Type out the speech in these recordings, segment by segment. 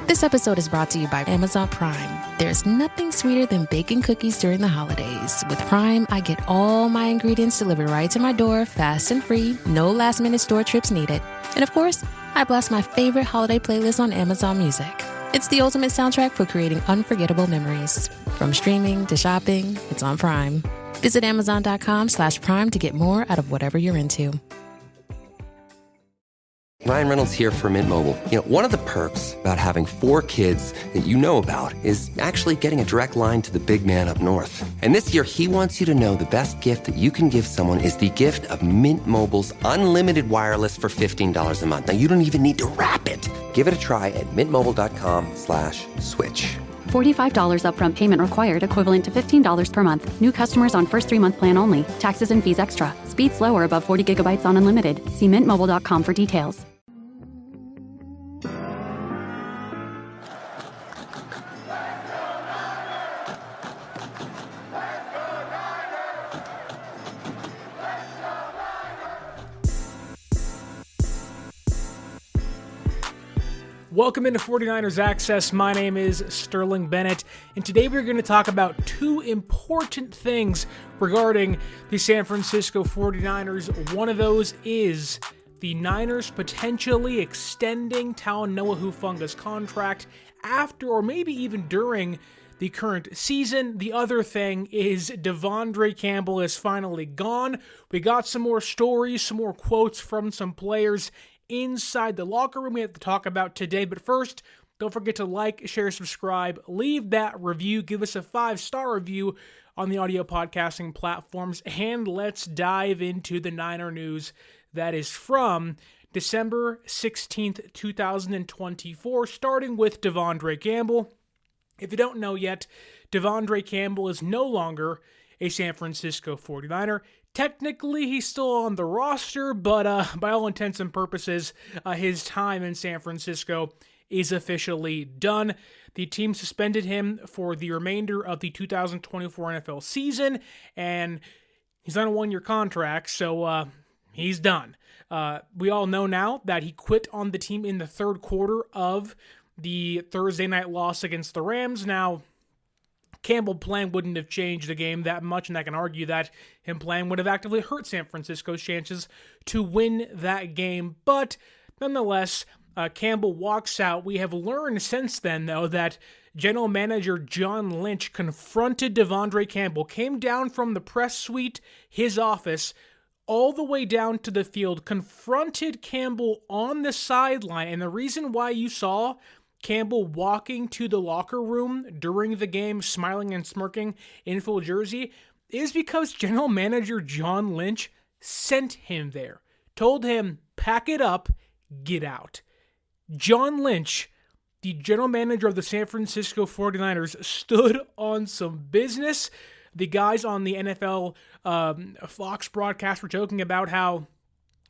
This episode is brought to you by Amazon Prime. There's nothing sweeter than baking cookies during the holidays. With Prime, I get all my ingredients delivered right to my door, fast and free, no last-minute store trips needed. And of course, I blast my favorite holiday playlist on Amazon Music. It's the ultimate soundtrack for creating unforgettable memories. From streaming to shopping, it's on Prime. Visit Amazon.com/Prime to get more out of whatever you're into. Ryan Reynolds here for Mint Mobile. You know, one of the perks about having 4 kids that you know about is actually getting a direct line to the big man up north. And this year, he wants you to know the best gift that you can give someone is the gift of Mint Mobile's unlimited wireless for $15 a month. Now, you don't even need to wrap it. Give it a try at mintmobile.com/switch. $45 upfront payment required, equivalent to $15 per month. New customers on first 3-month plan only. Taxes and fees extra. Speed slower above 40 gigabytes on unlimited. See mintmobile.com for details. Welcome into 49ers Access. My name is Sterling Bennett, and today we're going to talk about 2 important things regarding the San Francisco 49ers. One of those is the Niners potentially extending Talanoa Hufanga's contract after or maybe even during the current season. The other thing is De'Vondre Campbell is finally gone. We got some more stories, some more quotes from some players inside the locker room we have to talk about today. But first, don't forget to like, share, subscribe, leave that review, give us a 5-star review on the audio podcasting platforms, and let's dive into the Niner news that is from December 16th, 2024, starting with De'Vondre Campbell. If you don't know yet, De'Vondre Campbell is no longer a San Francisco 49er. Technically, he's still on the roster, but by all intents and purposes, his time in San Francisco is officially done. The team suspended him for the remainder of the 2024 NFL season, and he's on a 1-year contract, so he's done. We all know now that he quit on the team in the third quarter of the Thursday night loss against the Rams. Now, Campbell playing wouldn't have changed the game that much, and I can argue that him playing would have actively hurt San Francisco's chances to win that game. But nonetheless, Campbell walks out. We have learned since then, though, that General Manager John Lynch confronted De'Vondre Campbell, came down from the press suite, his office, all the way down to the field, confronted Campbell on the sideline. And the reason why you saw Campbell walking to the locker room during the game, smiling and smirking in full jersey, is because General Manager John Lynch sent him there, told him, pack it up, get out. John Lynch, the general manager of the San Francisco 49ers, stood on some business. The guys on the NFL Fox broadcast were joking about how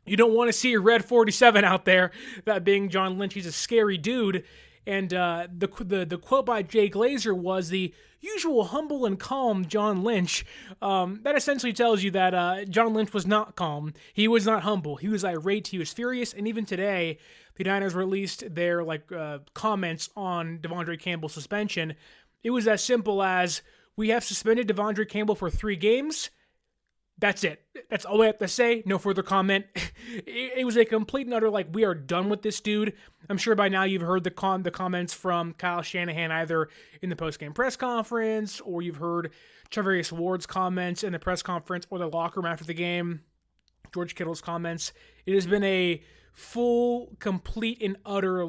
you don't want to see a red 47 out there, that being John Lynch. He's a scary dude. And the quote by Jay Glazer was the usual humble and calm John Lynch. That essentially tells you that John Lynch was not calm. He was not humble. He was irate. He was furious. And even today, the Niners released their comments on De'Vondre Campbell's suspension. It was as simple as, we have suspended De'Vondre Campbell for 3 games. That's it. That's all I have to say. No further comment. It was a complete and utter, we are done with this dude. I'm sure by now you've heard the comments from Kyle Shanahan either in the post-game press conference, or you've heard Charvarius Ward's comments in the press conference or the locker room after the game, George Kittle's comments. It has been a full, complete, and utter,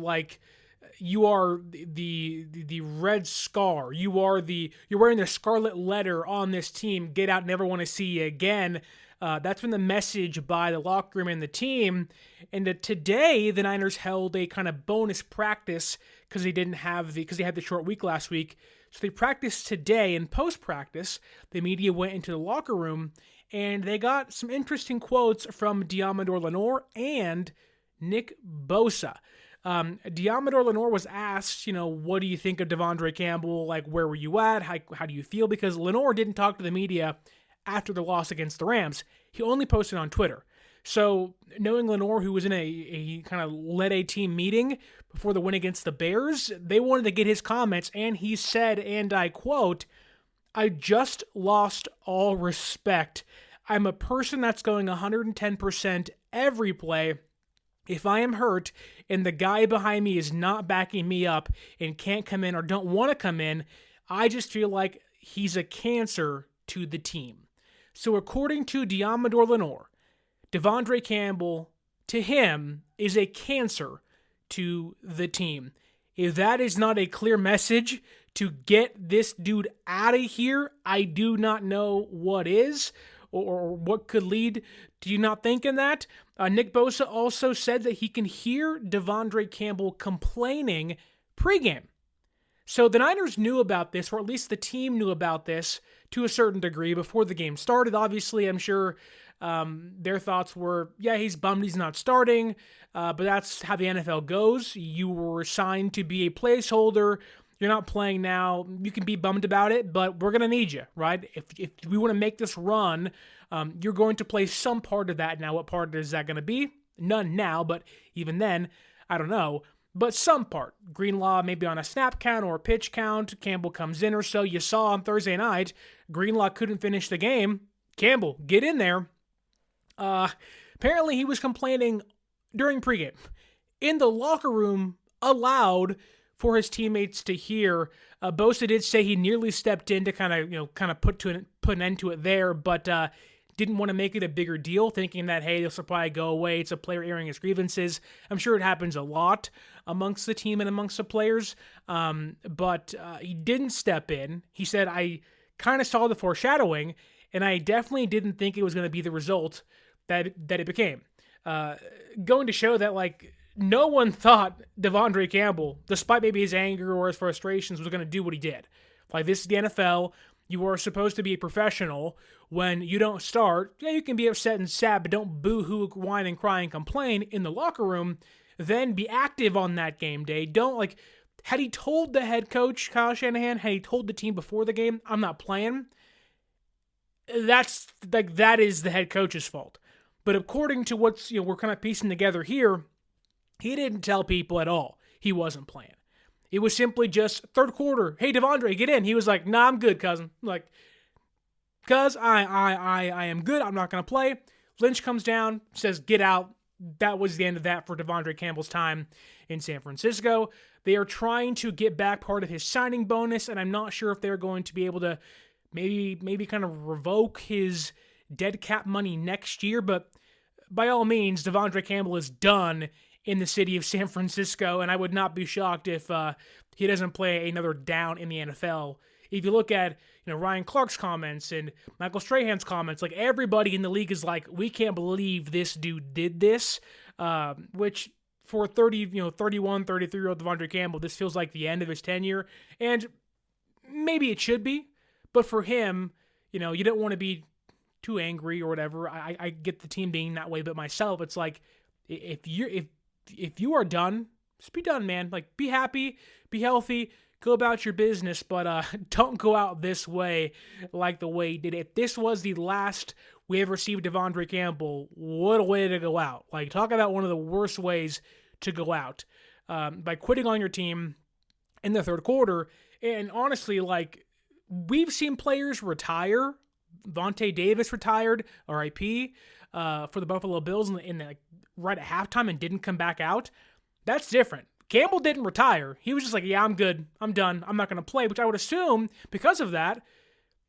you are the red scar. You're wearing the scarlet letter on this team. Get out, never want to see you again. That's been the message by the locker room and the team. And today, the Niners held a kind of bonus practice because they had the short week last week. So they practiced today, and post-practice, the media went into the locker room, and they got some interesting quotes from Deommodore Lenoir and Nick Bosa. Deommodore Lenoir was asked, what do you think of De'Vondre Campbell? Where were you at? How do you feel? Because Lenoir didn't talk to the media after the loss against the Rams. He only posted on Twitter. So knowing Lenoir, who was in a kind of led a team meeting before the win against the Bears, they wanted to get his comments, and he said, and I quote, "I just lost all respect. I'm a person that's going 110% every play. If I am hurt and the guy behind me is not backing me up and can't come in or don't want to come in, I just feel like he's a cancer to the team." So according to Deommodore Lenoir, De'Vondre Campbell, to him, is a cancer to the team. If that is not a clear message to get this dude out of here, I do not know what is, or what could lead to you not thinking that. Nick Bosa also said that he can hear De'Vondre Campbell complaining pregame. So the Niners knew about this, or at least the team knew about this to a certain degree before the game started. Obviously, I'm sure their thoughts were, yeah, he's bummed he's not starting, but that's how the NFL goes. You were assigned to be a placeholder. You're not playing now. You can be bummed about it, but we're going to need you, right? If we want to make this run, you're going to play some part of that. Now, what part is that going to be? None now, but even then, I don't know. But some part. Greenlaw maybe on a snap count or a pitch count. Campbell comes in or so. You saw on Thursday night, Greenlaw couldn't finish the game. Campbell, get in there. Apparently he was complaining during pregame. In the locker room, aloud for his teammates to hear. Bosa did say he nearly stepped in to kind of put an end to it there, but didn't want to make it a bigger deal, thinking that, hey, this will probably go away. It's a player airing his grievances. I'm sure it happens a lot amongst the team and amongst the players, but he didn't step in. He said, I kind of saw the foreshadowing, and I definitely didn't think it was going to be the result that it became. Going to show that, like, no one thought De'Vondre Campbell, despite maybe his anger or his frustrations, was going to do what he did. Like, this is the NFL. You are supposed to be a professional. When you don't start, yeah, you can be upset and sad, but don't boo-hoo, whine, and cry and complain in the locker room. Then be active on that game day. Don't, like, had he told the head coach, Kyle Shanahan, had he told the team before the game, I'm not playing, that is the head coach's fault. But according to what's, we're kind of piecing together here, he didn't tell people at all he wasn't playing. It was simply just third quarter. Hey, De'Vondre, get in. He was like, nah, I'm good, cousin. Like, cuz I am good. I'm not going to play. Lynch comes down, says, get out. That was the end of that for De'Vondre Campbell's time in San Francisco. They are trying to get back part of his signing bonus, and I'm not sure if they're going to be able to maybe kind of revoke his dead cap money next year, but by all means, De'Vondre Campbell is done in the city of San Francisco, and I would not be shocked if he doesn't play another down in the NFL. If you look at Ryan Clark's comments and Michael Strahan's comments, like, everybody in the league is like, we can't believe this dude did this, which for 31, 33-year-old De'Vondre Campbell, this feels like the end of his tenure, and maybe it should be, but for him, you don't want to be too angry or whatever. I get the team being that way, but myself, it's like, if you are done, just be done, man. Like, be happy, be healthy, go about your business, but don't go out this way like the way he did. If this was the last we ever see De'Vondre Campbell, what a way to go out. Like, talk about one of the worst ways to go out. By quitting on your team in the third quarter. And honestly, like, we've seen players retire. Vontae Davis retired, RIP, for the Buffalo Bills right at halftime and didn't come back out. That's different. Campbell didn't retire. He was just like, yeah, I'm good. I'm done. I'm not going to play, which I would assume because of that,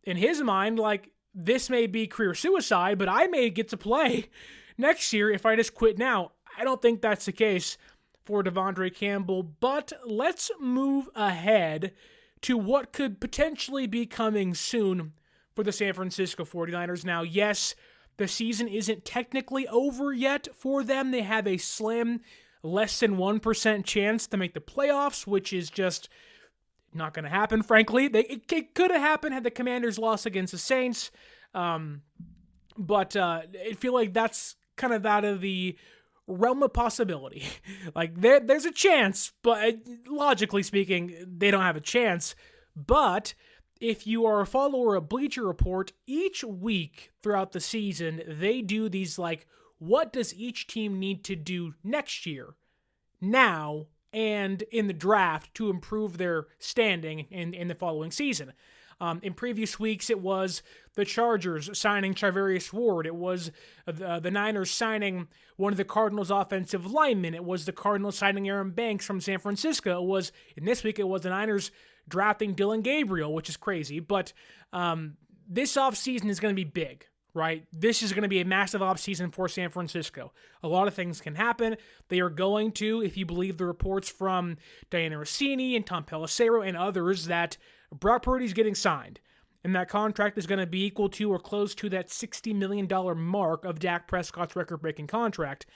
in his mind, like, this may be career suicide, but I may get to play next year if I just quit now. I don't think that's the case for De'Vondre Campbell, but let's move ahead to what could potentially be coming soon for the San Francisco 49ers. Now, yes, the season isn't technically over yet for them. They have a slim, less than 1% chance to make the playoffs, which is just not going to happen, frankly. It could have happened had the Commanders lost against the Saints, but I feel like that's kind of out of the realm of possibility. Like, there's a chance, but logically speaking, they don't have a chance. But if you are a follower of Bleacher Report, each week throughout the season, they do these, like, what does each team need to do next year, now, and in the draft to improve their standing in the following season. In previous weeks, it was the Chargers signing Charvarius Ward. It was the Niners signing one of the Cardinals' offensive linemen. It was the Cardinals signing Aaron Banks from San Francisco. In this week, it was the Niners drafting Dylan Gabriel, which is crazy. But this offseason is going to be big, right? This is going to be a massive offseason for San Francisco. A lot of things can happen. They are going to, if you believe the reports from Diana Rossini and Tom Pelissero and others, that Brock Purdy's getting signed, and that contract is going to be equal to or close to that $60 million mark of Dak Prescott's record-breaking contract.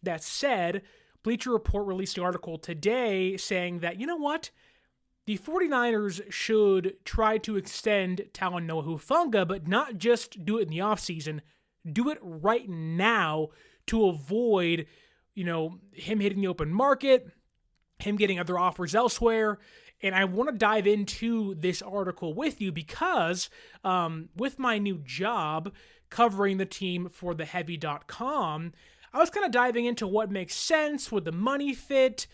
That said, Bleacher Report released an article today saying that, you know what? The 49ers should try to extend Talanoa Hufanga, but not just do it in the offseason. Do it right now to avoid, him hitting the open market, him getting other offers elsewhere. And I want to dive into this article with you because with my new job covering the team for theheavy.com, I was kind of diving into what makes sense, would the money fit,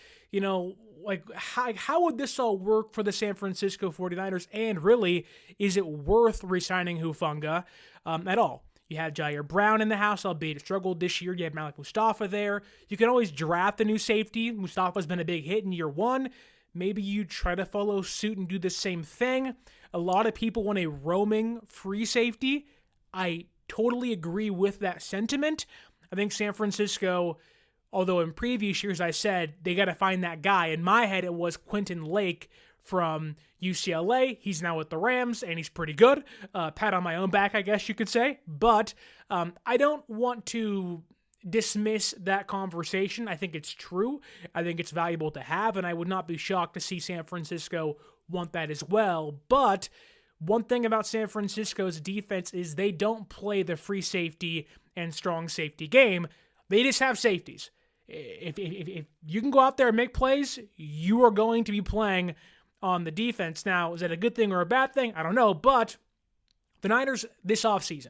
how would this all work for the San Francisco 49ers, and really, is it worth re-signing Hufanga at all? You have Jair Brown in the house, albeit it struggled this year. You have Malik Mustafa there. You can always draft a new safety. Mustafa's been a big hit in year one. Maybe you try to follow suit and do the same thing. A lot of people want a roaming free safety. I totally agree with that sentiment. I think San Francisco, although in previous years I said they got to find that guy. In my head, it was Quentin Lake from UCLA. He's now with the Rams, and he's pretty good. Pat on my own back, I guess you could say. But I don't want to dismiss that conversation. I think it's true. I think it's valuable to have, and I would not be shocked to see San Francisco want that as well. But one thing about San Francisco's defense is they don't play the free safety and strong safety game. They just have safeties. If you can go out there and make plays, you are going to be playing on the defense. Now, is that a good thing or a bad thing? I don't know, but the Niners this offseason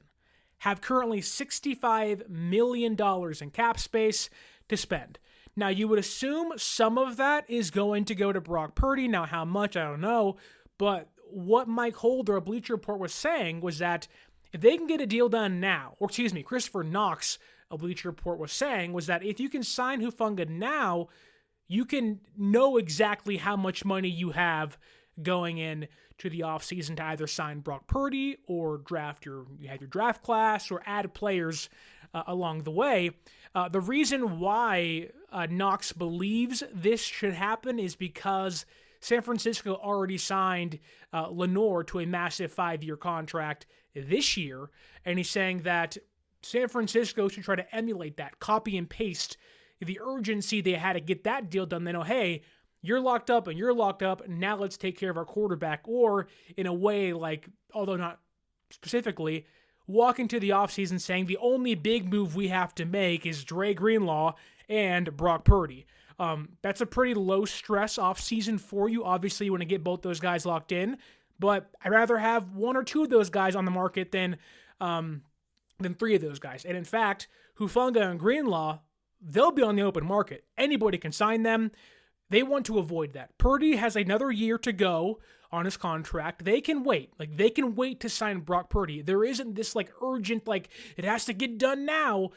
have currently $65 million in cap space to spend. Now, you would assume some of that is going to go to Brock Purdy. Now, how much, I don't know. But what Mike Holder of Bleacher Report was saying was that if they can get a deal done now, Christopher Knox of Bleacher Report was saying was that if you can sign Hufanga now, you can know exactly how much money you have going in to the offseason to either sign Brock Purdy or you have your draft class or add players along the way. The reason why Knox believes this should happen is because San Francisco already signed Lenoir to a massive 5-year contract this year, and he's saying that San Francisco should try to emulate that, copy and paste the urgency they had to get that deal done. They know, hey, you're locked up and you're locked up. Now let's take care of our quarterback. Or in a way, although not specifically, walk into the offseason saying the only big move we have to make is Dre Greenlaw and Brock Purdy. That's a pretty low stress offseason for you. Obviously, you want to get both those guys locked in, but I'd rather have one or two of those guys on the market than three of those guys. And in fact, Hufanga and Greenlaw, they'll be on the open market. Anybody can sign them. They want to avoid that. Purdy has another year to go on his contract. They can wait. They can wait to sign Brock Purdy. There isn't this urgent, it has to get done now.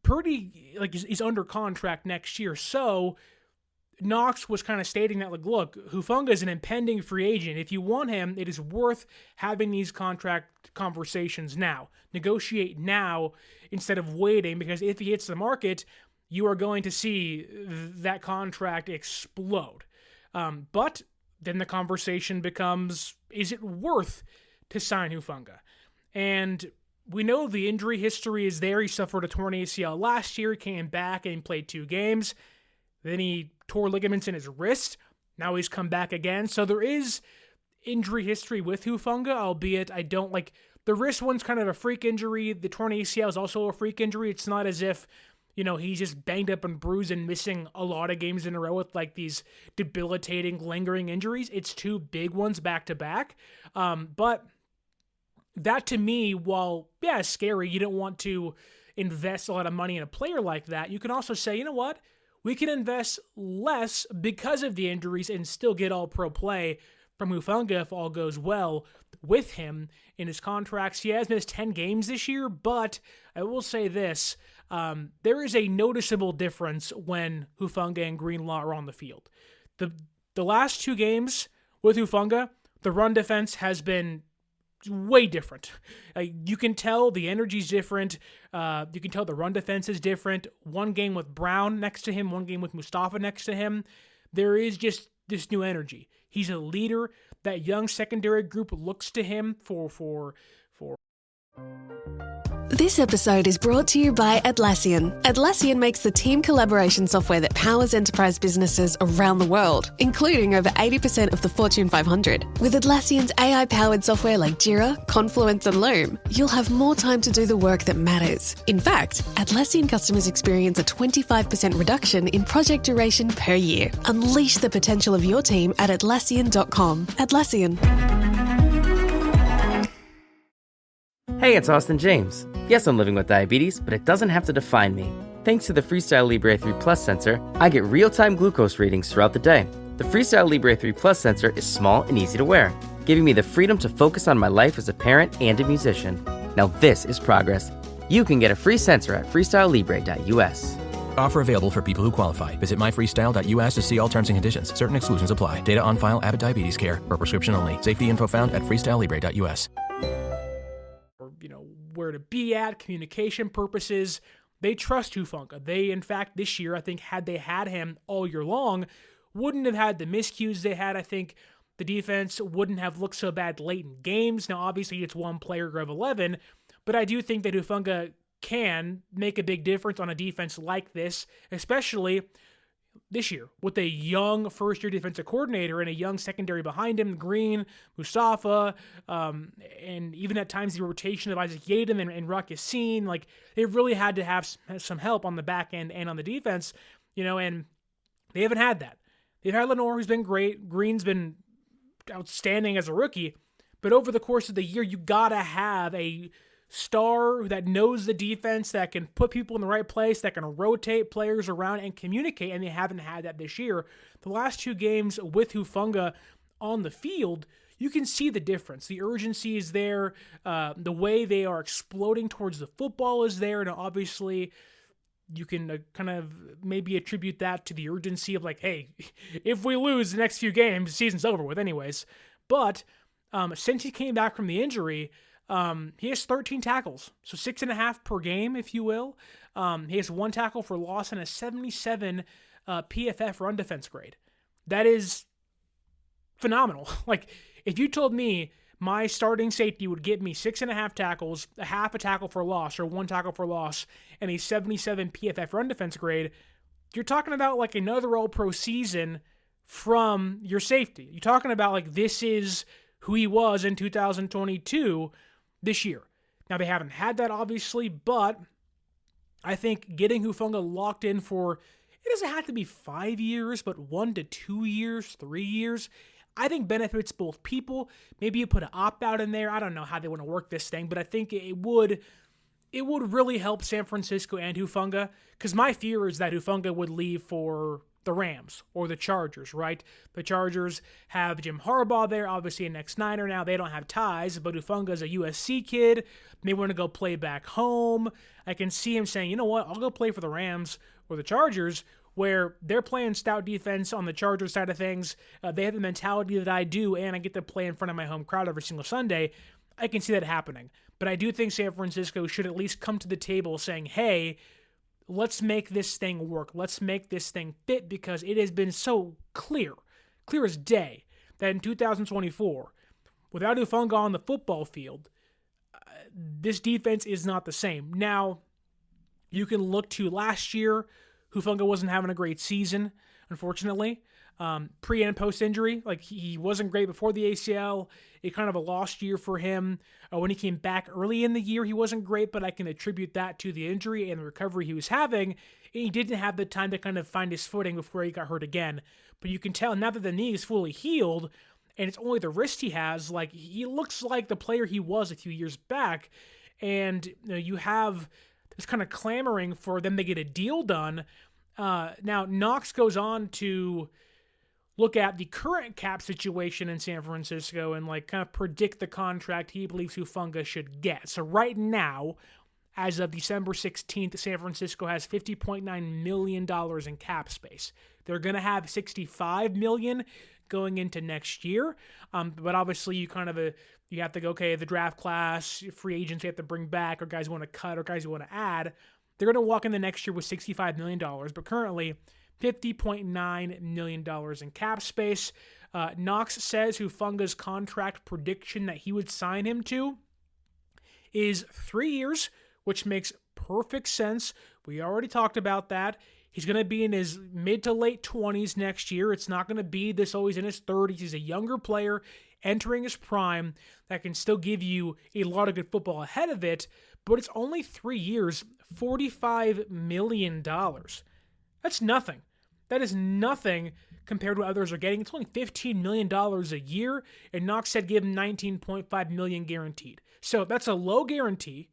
Purdy is under contract next year. So Knox was kind of stating that look, Hufanga is an impending free agent. If you want him, it is worth having these contract conversations now. Negotiate now instead of waiting, because if he hits the market, you are going to see that contract explode. But then the conversation becomes, is it worth to sign Hufanga? And we know the injury history is there. He suffered a torn ACL last year, came back and played 2 games. Then he tore ligaments in his wrist. Now he's come back again. So there is injury history with Hufanga, albeit I don't the wrist one's kind of a freak injury. The torn ACL is also a freak injury. It's not as if he's just banged up and bruised and missing a lot of games in a row with these debilitating, lingering injuries. It's 2 big ones back to back. But that to me, while, scary, you don't want to invest a lot of money in a player like that, you can also say, you know what? We can invest less because of the injuries and still get all-pro play from Hufanga if all goes well with him in his contracts. He has missed 10 games this year, but I will say this. There is a noticeable difference when Hufanga and Greenlaw are on the field. The last 2 games with Hufanga, the run defense has been way different. You can tell the energy's different. You can tell the run defense is different. One game with Brown next to him, one game with Mustafa next to him. There is just this new energy. He's a leader. That young secondary group looks to him for. This episode is brought to you by Atlassian. Atlassian makes the team collaboration software that powers enterprise businesses around the world, including over 80% of the Fortune 500. With Atlassian's AI-powered software like Jira, Confluence, and Loom, you'll have more time to do the work that matters. In fact, Atlassian customers experience a 25% reduction in project duration per year. Unleash the potential of your team at Atlassian.com. Atlassian. Hey, it's Austin James. Yes, I'm living with diabetes, but it doesn't have to define me. Thanks to the Freestyle Libre 3 Plus sensor, I get real-time glucose readings throughout the day. The Freestyle Libre 3 Plus sensor is small and easy to wear, giving me the freedom to focus on my life as a parent and a musician. Now this is progress. You can get a free sensor at freestylelibre.us. Offer available for people who qualify. Visit myfreestyle.us to see all terms and conditions. Certain exclusions apply. Data on file. Abbott Diabetes Care. For prescription only. Safety info found at freestylelibre.us. Where to be at, communication purposes. They trust Hufanga. They, in fact, this year, I think, had they had him all year long, wouldn't have had the miscues they had. I think the defense wouldn't have looked so bad late in games. Now, obviously, it's one player of 11, but I do think that Hufanga can make a big difference on a defense like this, especially this year with a young first-year defensive coordinator and a young secondary behind him, Green, Mustafa, and even at times the rotation of Isaac Yadam and Rock Yassin. Like, they really had to have some help on the back end and on the defense, and they haven't had that. They've had Lenoir, who's been great. Green's been outstanding as a rookie, but over the course of the year, you gotta have a star that knows the defense, that can put people in the right place, that can rotate players around and communicate, and they haven't had that this year. The last 2 games with Hufanga on the field, you can see the difference. The urgency is there. The way they are exploding towards the football is there, and obviously you can kind of maybe attribute that to the urgency of like, hey, if we lose the next few games, the season's over with anyways. But since he came back from the injury, he has 13 tackles, so 6.5 per game, if you will. He has 1 tackle for loss and a 77 PFF run defense grade. That is phenomenal. Like, if you told me my starting safety would get me 6.5 tackles, a half a tackle for loss, or 1 tackle for loss, and a 77 PFF run defense grade, you're talking about like another All-Pro season from your safety. You're talking about like this is who he was in 2022 this year. Now, they haven't had that, obviously, but I think getting Hufanga locked in for, it doesn't have to be 5 years, but 1 to 2 years, 3 years, I think benefits both people. Maybe you put an opt-out in there. I don't know how they want to work this thing, but I think it would really help San Francisco and Hufanga, because my fear is that Hufanga would leave for the Rams or the Chargers, right? The Chargers have Jim Harbaugh there, obviously an ex-Niner now. They don't have ties, but Hufanga's a USC kid. May want to go play back home. I can see him saying, you know what, I'll go play for the Rams or the Chargers, where they're playing stout defense on the Chargers side of things. They have the mentality that I do, and I get to play in front of my home crowd every single Sunday. I can see that happening. But I do think San Francisco should at least come to the table saying, hey, let's make this thing work. Let's make this thing fit, because it has been so clear as day, that in 2024, without Hufanga on the football field, this defense is not the same. Now, you can look to last year. Hufanga wasn't having a great season, unfortunately. Pre and post injury, like he wasn't great before the ACL. It kind of a lost year for him. When he came back early in the year, he wasn't great, but I can attribute that to the injury and the recovery he was having. And he didn't have the time to kind of find his footing before he got hurt again. But you can tell now that the knee is fully healed and it's only the wrist he has, like he looks like the player he was a few years back. And you have is kind of clamoring for them to get a deal done. Now, Knox goes on to look at the current cap situation in San Francisco and like kind of predict the contract he believes Hufanga should get. So right now, as of December 16th, San Francisco has $50.9 million in cap space. They're going to have $65 million going into next year. But obviously you you have to go, okay, the draft class, free agents you have to bring back, or guys who want to cut, or guys who want to add. They're going to walk in the next year with $65 million, but currently $50.9 million in cap space. Knox says Hufanga's contract prediction that he would sign him to is 3 years, which makes perfect sense. We already talked about that. He's going to be in his mid to late 20s next year. It's not going to be this always in his 30s. He's a younger player entering his prime that can still give you a lot of good football ahead of it, but it's only 3 years, $45 million. That's nothing. That is nothing compared to what others are getting. It's only $15 million a year, and Knox said give him $19.5 million guaranteed. So that's a low guarantee,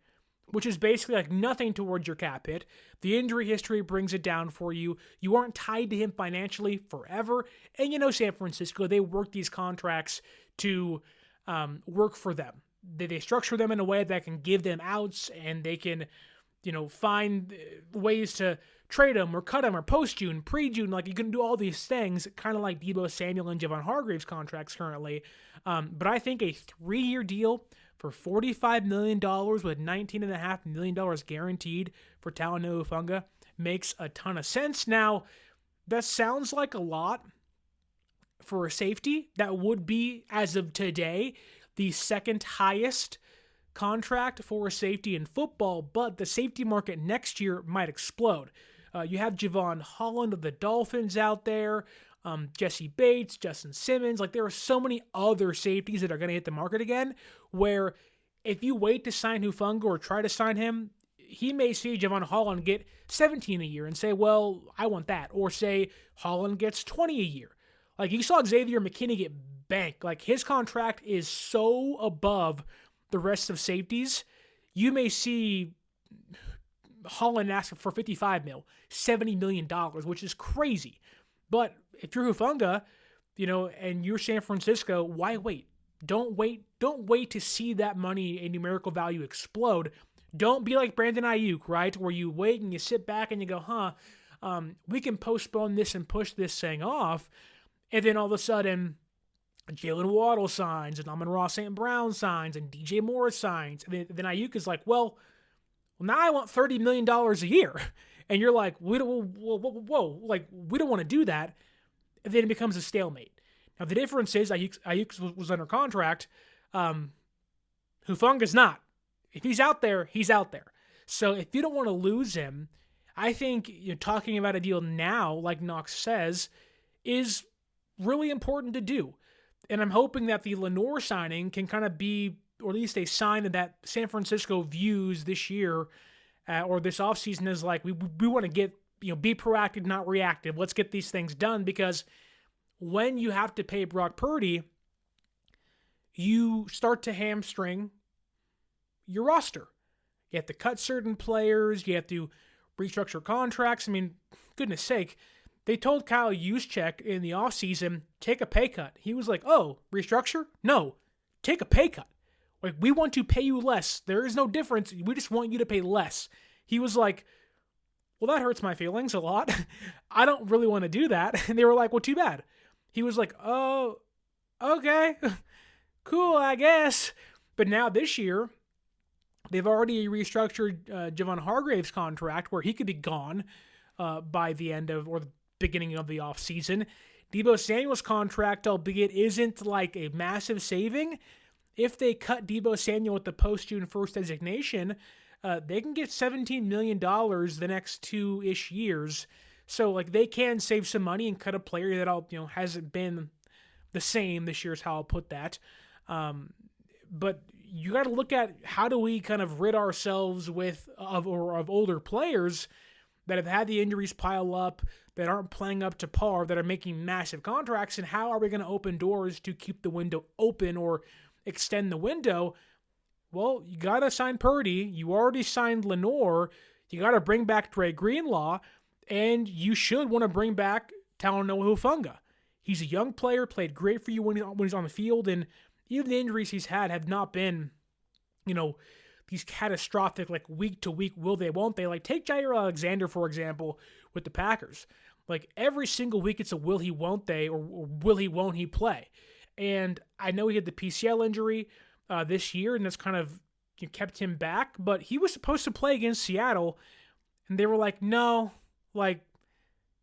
which is basically like nothing towards your cap hit. The injury history brings it down for you. You aren't tied to him financially forever. And you know San Francisco, they work these contracts to work for them. They structure them in a way that can give them outs, and they can, find ways to trade them or cut them or post-June, pre-June. Like, you can do all these things, kind of like Deebo Samuel and Javon Hargrave's contracts currently. But I think a 3-year deal for $45 million with $19.5 million guaranteed for Talanoa Hufanga makes a ton of sense. Now, that sounds like a lot for a safety. That would be, as of today, the second highest contract for a safety in football, but the safety market next year might explode. You have Javon Holland of the Dolphins out there, Jesse Bates, Justin Simmons. Like, there are so many other safeties that are going to hit the market again, where if you wait to sign Hufanga or try to sign him, he may see Javon Holland get 17 a year and say, well, I want that. Or say Holland gets 20 a year. Like, you saw Xavier McKinney get banked. Like, his contract is so above the rest of safeties. You may see Holland ask for $55 million, $70 million, which is crazy. But if you're Hufanga, and you're San Francisco, why wait? Don't wait to see that money and numerical value explode. Don't be like Brandon Ayuk, right? Where you wait and you sit back and you go, we can postpone this and push this thing off. And then all of a sudden, Jalen Waddle signs, and Amon-Ra St. Brown signs, and DJ Moore signs. And then Ayuk is like, well, now I want $30 million a year. And you're like, we don't want to do that. And then it becomes a stalemate. Now, the difference is Ayuk was under contract. Hufanga's not. If he's out there, he's out there. So if you don't want to lose him, I think talking about a deal now, like Knox says, is really important to do. And I'm hoping that the Lenoir signing can kind of be, or at least a sign that San Francisco views this year or this offseason as like, we want to get, be proactive, not reactive. Let's get these things done, because when you have to pay Brock Purdy, you start to hamstring your roster. You have to cut certain players. You have to restructure contracts. I mean, goodness sake, they told Kyle Juszczyk in the offseason, take a pay cut. He was like, oh, restructure? No, take a pay cut. Like, we want to pay you less. There is no difference. We just want you to pay less. He was like, well, that hurts my feelings a lot. I don't really want to do that. And they were like, well, too bad. He was like, oh, okay, cool, I guess. But now this year, they've already restructured Javon Hargrave's contract, where he could be gone by the end of, or the beginning of the offseason. Deebo Samuel's contract, albeit isn't like a massive saving, if they cut Deebo Samuel with the post-June 1st designation, they can get $17 million the next 2-ish years. So, like, they can save some money and cut a player that hasn't been the same this year, is how I'll put that. But you got to look at, how do we kind of rid ourselves of older players that have had the injuries pile up, that aren't playing up to par, that are making massive contracts, and how are we going to open doors to keep the window open or extend the window? Well, you got to sign Purdy. You already signed Lenoir. you got to bring back Dre Greenlaw, and you should want to bring back Talanoa Hufanga. He's a young player, played great for you when he's on the field, and even the injuries he's had have not been, these catastrophic, like week-to-week will they, won't they. Like, take Jair Alexander, for example, with the Packers. Like, every single week it's a will he, won't they, or will he, won't he play. And I know he had the PCL injury this year, and that's kind of kept him back, but he was supposed to play against Seattle, and they were like, no, like,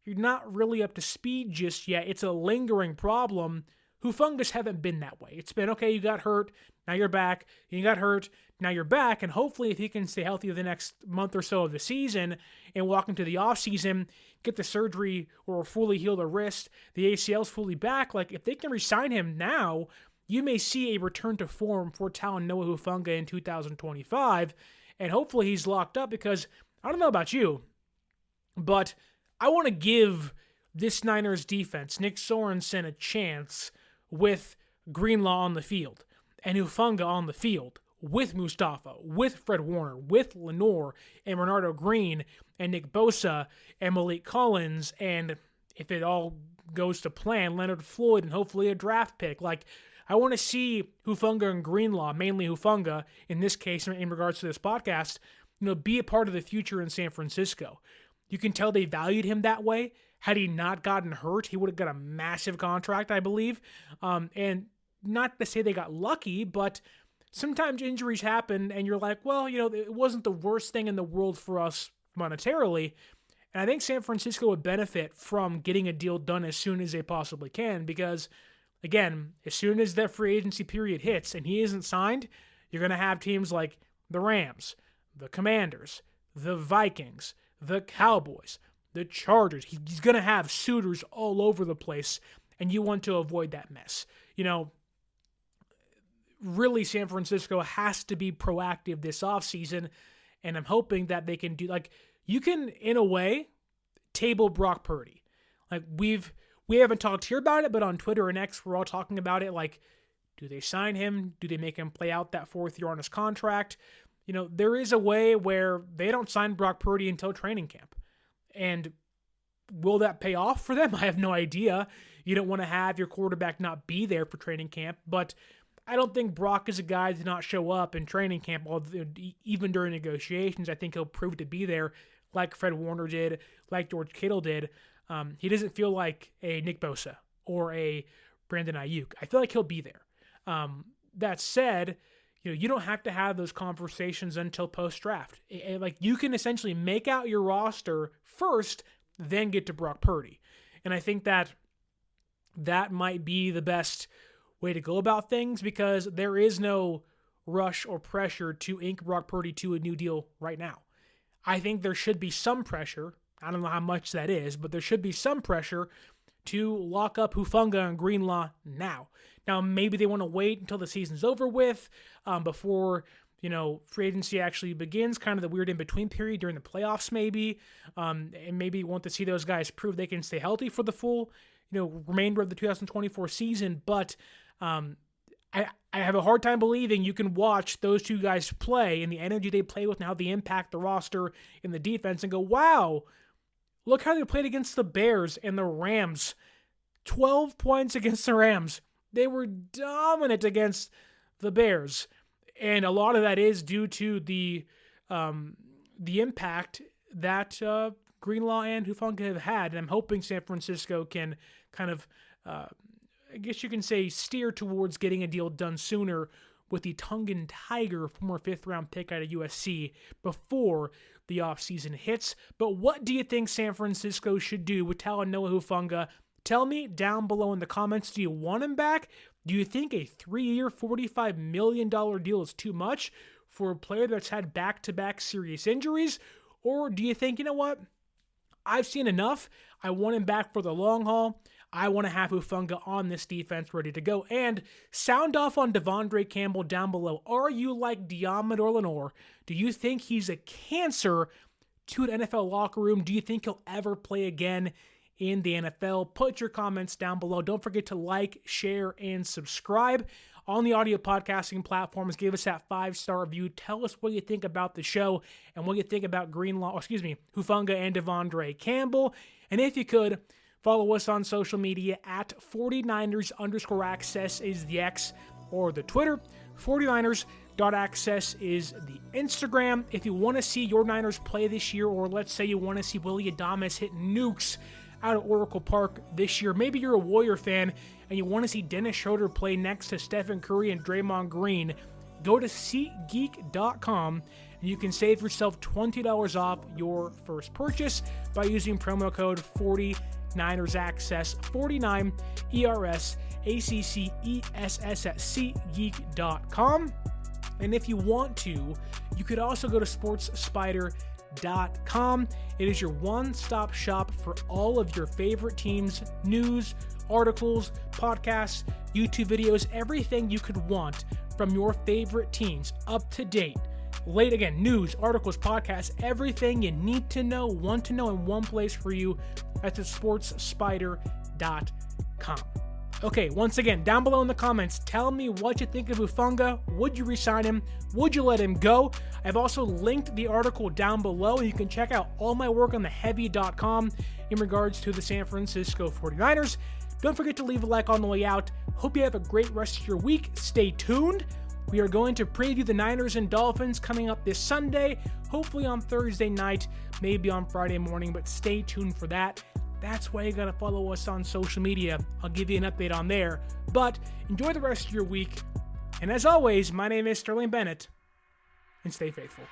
you're not really up to speed just yet. It's a lingering problem. Hufangas haven't been that way. It's been, okay, you got hurt, now you're back. You got hurt, now you're back. And hopefully if he can stay healthy the next month or so of the season and walk into the offseason, get the surgery or fully heal the wrist, the ACL's fully back, like if they can re-sign him now, you may see a return to form for Talanoa Hufanga in 2025. And hopefully he's locked up because I don't know about you, but I want to give this Niners defense, Nick Sorensen, a chance with Greenlaw on the field and Hufanga on the field with Mustafa, with Fred Warner, with Lenoir and Bernardo Green and Nick Bosa and Malik Collins, and if it all goes to plan, Leonard Floyd and hopefully a draft pick. Like, I want to see Hufanga and Greenlaw, mainly Hufanga in this case in regards to this podcast, be a part of the future in San Francisco. You can tell they valued him that way. Had he not gotten hurt, he would have got a massive contract, I believe. And not to say they got lucky, but sometimes injuries happen and you're like, well, it wasn't the worst thing in the world for us monetarily. And I think San Francisco would benefit from getting a deal done as soon as they possibly can because, again, as soon as that free agency period hits and he isn't signed, you're going to have teams like the Rams, the Commanders, the Vikings, the Cowboys, the Chargers. He's going to have suitors all over the place, and you want to avoid that mess. Really, San Francisco has to be proactive this offseason, and I'm hoping that they can do, like, you can, in a way, table Brock Purdy. Like, we haven't talked here about it, but on Twitter and X, we're all talking about it. Like, do they sign him? Do they make him play out that fourth year on his contract? There is a way where they don't sign Brock Purdy until training camp. And will that pay off for them? I have no idea. You don't want to have your quarterback not be there for training camp, but I don't think Brock is a guy to not show up in training camp, even during negotiations. I think he'll prove to be there like Fred Warner did, like George Kittle did. He doesn't feel like a Nick Bosa or a Brandon Ayuk. I feel like he'll be there. That said, you don't have to have those conversations until post-draft. Like, you can essentially make out your roster first, then get to Brock Purdy. And I think that might be the best way to go about things because there is no rush or pressure to ink Brock Purdy to a new deal right now. I think there should be some pressure. I don't know how much that is, but there should be some pressure to lock up Hufanga and Greenlaw now. Now, maybe they want to wait until the season's over with, before, free agency actually begins, kind of the weird in-between period during the playoffs maybe, and maybe want to see those guys prove they can stay healthy for the full, remainder of the 2024 season. But I have a hard time believing you can watch those two guys play and the energy they play with and how they impact the roster in the defense and go, wow, look how they played against the Bears and the Rams. 12 points against the Rams. They were dominant against the Bears. And a lot of that is due to the impact that Greenlaw and Hufanga have had. And I'm hoping San Francisco can kind of, I guess you can say, steer towards getting a deal done sooner with the Tongan Tiger, former 5th-round pick out of USC, before the offseason hits. But what do you think San Francisco should do with Talanoa Hufanga? Tell me down below in the comments. Do you want him back? Do you think a 3-year, $45 million deal is too much for a player that's had back-to-back serious injuries? Or do you think, you know what? I've seen enough. I want him back for the long haul. I want to have Hufanga on this defense ready to go. And sound off on De'Vondre Campbell down below. Are you like Deommodore Lenoir? Do you think he's a cancer to an NFL locker room? Do you think he'll ever play again in the NFL? Put your comments down below. Don't forget to like, share, and subscribe. on the audio podcasting platforms. Give us that 5-star review. Tell us what you think about the show and what you think about Hufanga and De'Vondre Campbell. And if you could, follow us on social media at 49ers_access is the X or the Twitter. 49ers.access is the Instagram. If you want to see your Niners play this year, or let's say you want to see Willie Adames hit nukes out at Oracle Park this year, maybe you're a Warrior fan and you want to see Dennis Schroeder play next to Stephen Curry and Draymond Green, go to SeatGeek.com and you can save yourself $20 off your first purchase by using promo code 49ErsAccess, 49 ERSACCESS at SeatGeek.com. And if you want to, you could also go to SportsSpyder.com. It is your one-stop shop for all of your favorite teams, news, articles, podcasts, YouTube videos, everything you could want from your favorite teams, up to date. News, articles, podcasts, everything you need to know, want to know in one place for you. That's at SportsSpyder.com. Okay, once again, down below in the comments, tell me what you think of Hufanga. Would you re-sign him? Would you let him go? I've also linked the article down below. You can check out all my work on theheavy.com in regards to the San Francisco 49ers. Don't forget to leave a like on the way out. Hope you have a great rest of your week. Stay tuned. We are going to preview the Niners and Dolphins coming up this Sunday, hopefully on Thursday night, maybe on Friday morning, but stay tuned for that. That's why you gotta follow us on social media. I'll give you an update on there. But enjoy the rest of your week. And as always, my name is Sterling Bennett, and stay faithful.